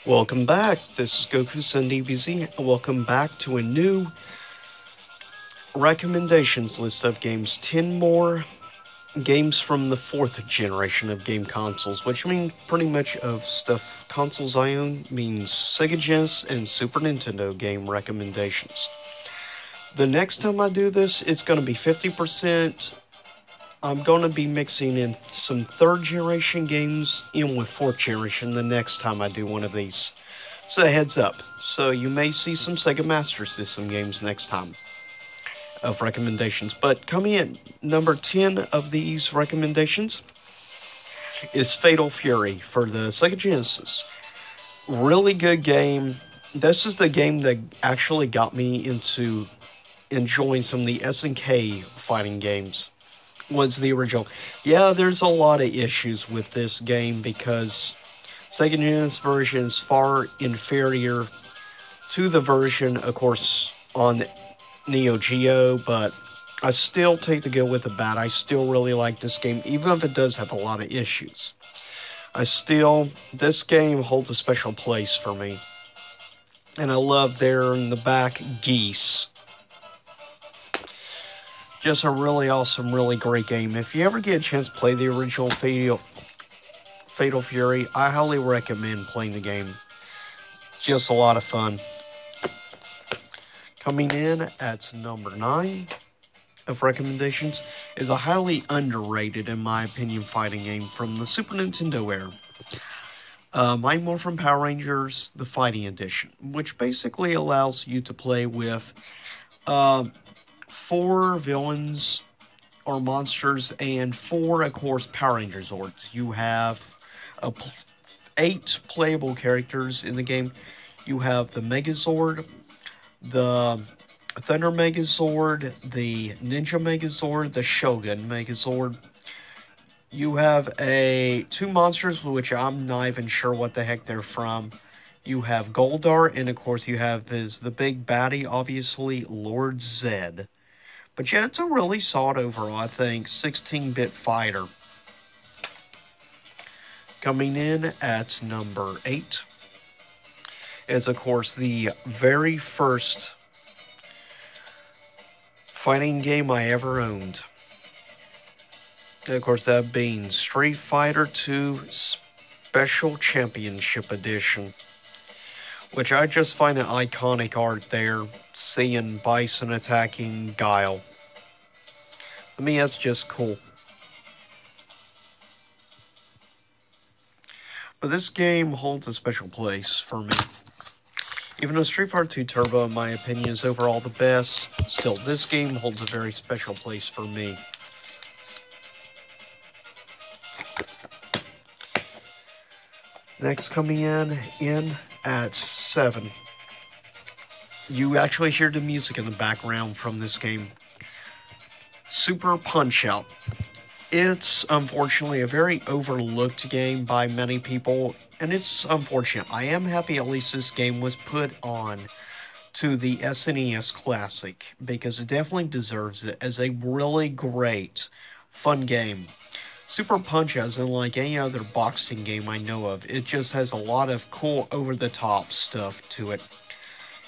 Welcome back. This is Goku Sun DBZ. Welcome back to a new recommendations list of games. 10 more games from the 4th generation of game consoles, which means pretty much of stuff consoles I own means Sega Genesis and Super Nintendo game recommendations. The next time I do this, it's going to be 50%. I'm going to be mixing in some 3rd generation games in with 4th generation the next time I do one of these. So heads up. So you may see some Sega Master System games next time of recommendations. But coming in number 10 of these recommendations is Fatal Fury for the Sega Genesis. Really good game. This is the game that actually got me into enjoying some of the SNK fighting games. Was the original. Yeah, there's a lot of issues with this game because Sega Genesis version is far inferior to the version, of course, on Neo Geo, but I still take the good with the bad. I still really like this game, even if it does have a lot of issues. This game holds a special place for me. And I love there in the back, Geese. Just a really awesome, really great game. If you ever get a chance to play the original Fatal Fury, I highly recommend playing the game. Just a lot of fun. Coming in at number 9 of recommendations is a highly underrated, in my opinion, fighting game from the Super Nintendo era. Mighty Morphin Power Rangers, the Fighting Edition, which basically allows you to play with 4 villains or monsters and 4, of course, Power Ranger Zords. You have 8 playable characters in the game. You have the Megazord, the Thunder Megazord, the Ninja Megazord, the Shogun Megazord. You have 2 monsters, which I'm not even sure what the heck they're from. You have Goldar, and of course you have the big baddie, obviously, Lord Zed. But yeah, it's a really solid overall, I think, 16-bit fighter. Coming in at number 8 is, of course, the very first fighting game I ever owned. And of course, that being Street Fighter II Special Championship Edition, which I just find an iconic art there, seeing Bison attacking Guile. I mean, that's just cool. But this game holds a special place for me. Even though Street Fighter II Turbo, in my opinion, is overall the best, still, this game holds a very special place for me. Next coming in at 7. You actually hear the music in the background from this game. Super Punch-Out! It's unfortunately a very overlooked game by many people, and it's unfortunate. I am happy at least this game was put on to the SNES Classic, because it definitely deserves it as a really great, fun game. Super Punch-Out isn't like any other boxing game I know of. It just has a lot of cool over-the-top stuff to it.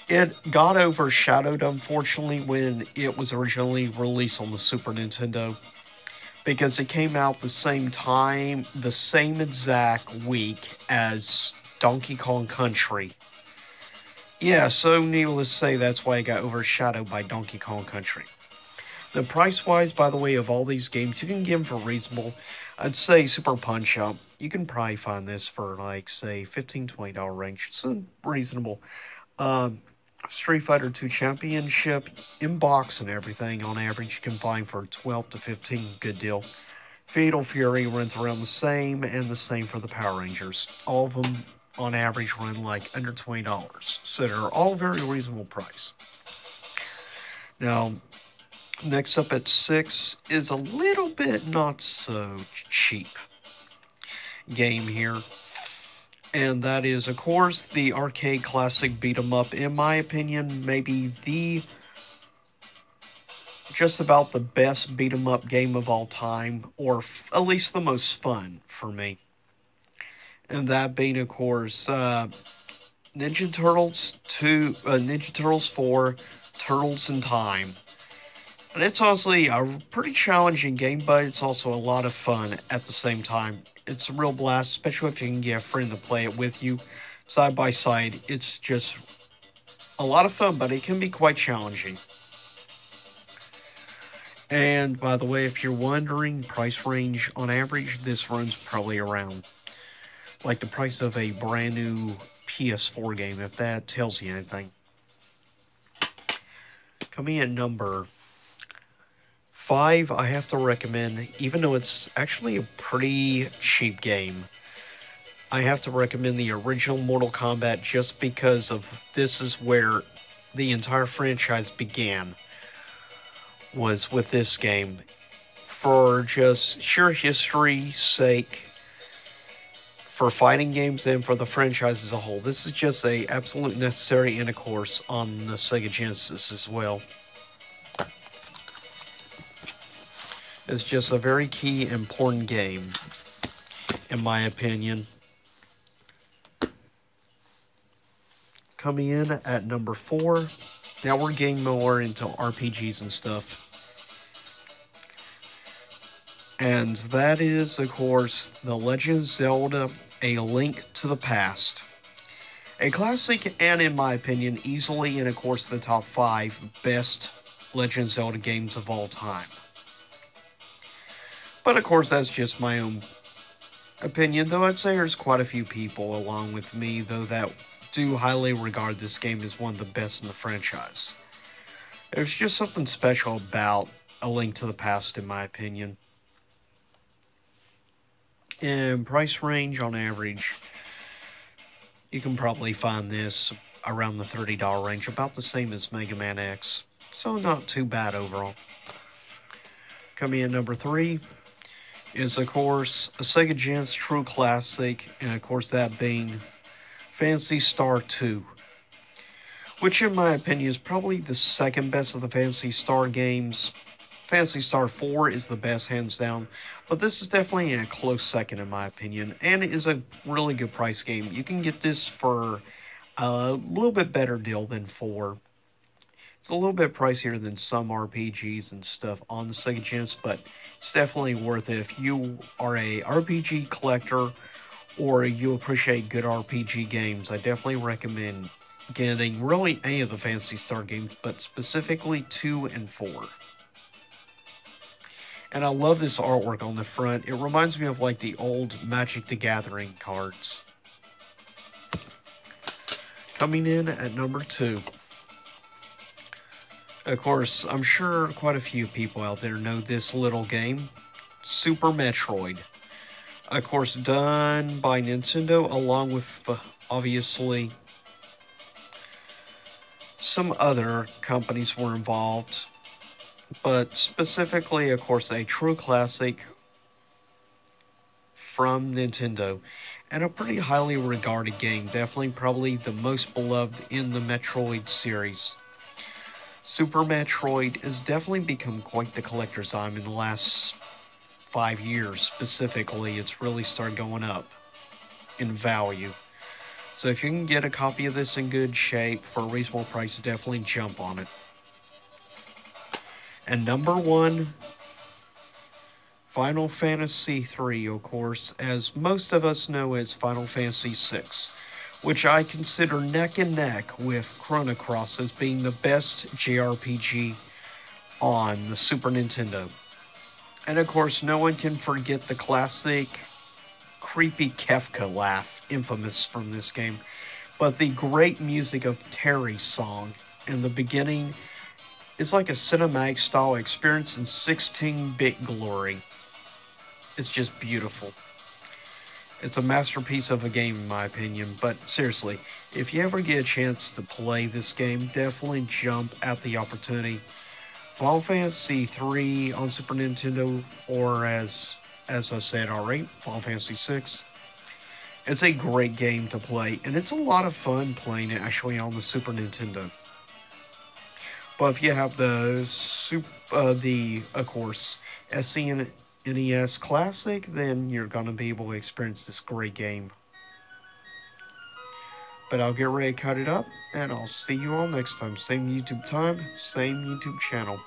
It got overshadowed, unfortunately, when it was originally released on the Super Nintendo, because it came out the same time, the same exact week as Donkey Kong Country. Yeah, so needless to say, that's why it got overshadowed by Donkey Kong Country. The price-wise, by the way, of all these games, you can get them for reasonable. I'd say Super Punch-Out! You can probably find this for, like, say, $15-$20 range. It's reasonable. Street Fighter II Championship, in box and everything, on average, you can find for $12 to $15, good deal. Fatal Fury runs around the same, and the same for the Power Rangers. All of them, on average, run like under $20. So they're all very reasonable price. Now, next up at 6 is a little bit not so cheap game here. And that is, of course, the arcade classic beat 'em up. In my opinion, maybe just about the best beat 'em up game of all time, or at least the most fun for me. And that being, of course, Ninja Turtles 2, Ninja Turtles 4, Turtles in Time. And it's honestly a pretty challenging game, but it's also a lot of fun at the same time. It's a real blast, especially if you can get a friend to play it with you side by side. It's just a lot of fun, but it can be quite challenging. And by the way, if you're wondering, price range on average, this runs probably around like the price of a brand new PS4 game, if that tells you anything. Coming in number 5, I have to recommend, even though it's actually a pretty cheap game, I have to recommend the original Mortal Kombat just because of this is where the entire franchise began, was with this game. For just sheer history's sake, for fighting games and for the franchise as a whole, this is just a absolute necessary and of course on the Sega Genesis as well. It's just a very key, important game, in my opinion. Coming in at number 4, now we're getting more into RPGs and stuff. And that is, of course, The Legend of Zelda: A Link to the Past. A classic, and in my opinion, easily in, of course, the top 5 best Legend of Zelda games of all time. But, of course, that's just my own opinion, though I'd say there's quite a few people along with me, though, that do highly regard this game as one of the best in the franchise. There's just something special about A Link to the Past, in my opinion. In price range, on average, you can probably find this around the $30 range, about the same as Mega Man X, so not too bad overall. Coming in number 3 is, of course, a Sega Genesis true classic, and of course that being Phantasy Star 2, which in my opinion is probably the second best of the Phantasy Star games. Phantasy Star 4 is the best, hands down, but this is definitely a close second in my opinion, and it is a really good price game. You can get this for a little bit better deal than 4. It's a little bit pricier than some RPGs and stuff on the Sega Genesis, but it's definitely worth it if you are a RPG collector or you appreciate good RPG games. I definitely recommend getting really any of the Phantasy Star games, but specifically 2 and 4. And I love this artwork on the front. It reminds me of like the old Magic the Gathering cards. Coming in at number 2. Of course, I'm sure quite a few people out there know this little game, Super Metroid. Of course, done by Nintendo, along with, obviously, some other companies were involved. But specifically, of course, a true classic from Nintendo. And a pretty highly regarded game. Definitely probably the most beloved in the Metroid series. Super Metroid has definitely become quite the collector's item in the last 5 years specifically. It's really started going up in value. So if you can get a copy of this in good shape for a reasonable price, definitely jump on it. And number 1, Final Fantasy III, of course, as most of us know as Final Fantasy VI, which I consider neck and neck with Chrono Cross as being the best JRPG on the Super Nintendo. And of course, no one can forget the classic creepy Kefka laugh, infamous from this game, but the great music of Terry's song in the beginning. It's like a cinematic style experience in 16-bit glory. It's just beautiful. It's a masterpiece of a game in my opinion, but seriously, if you ever get a chance to play this game, definitely jump at the opportunity. Final Fantasy III on Super Nintendo, or as I said already, Final Fantasy VI. It's a great game to play, and it's a lot of fun playing it actually on the Super Nintendo. But if you have of course, SNES Classic, then you're going to be able to experience this great game But I'll get ready to cut it up, and I'll see you all next time. Same YouTube time, same YouTube channel.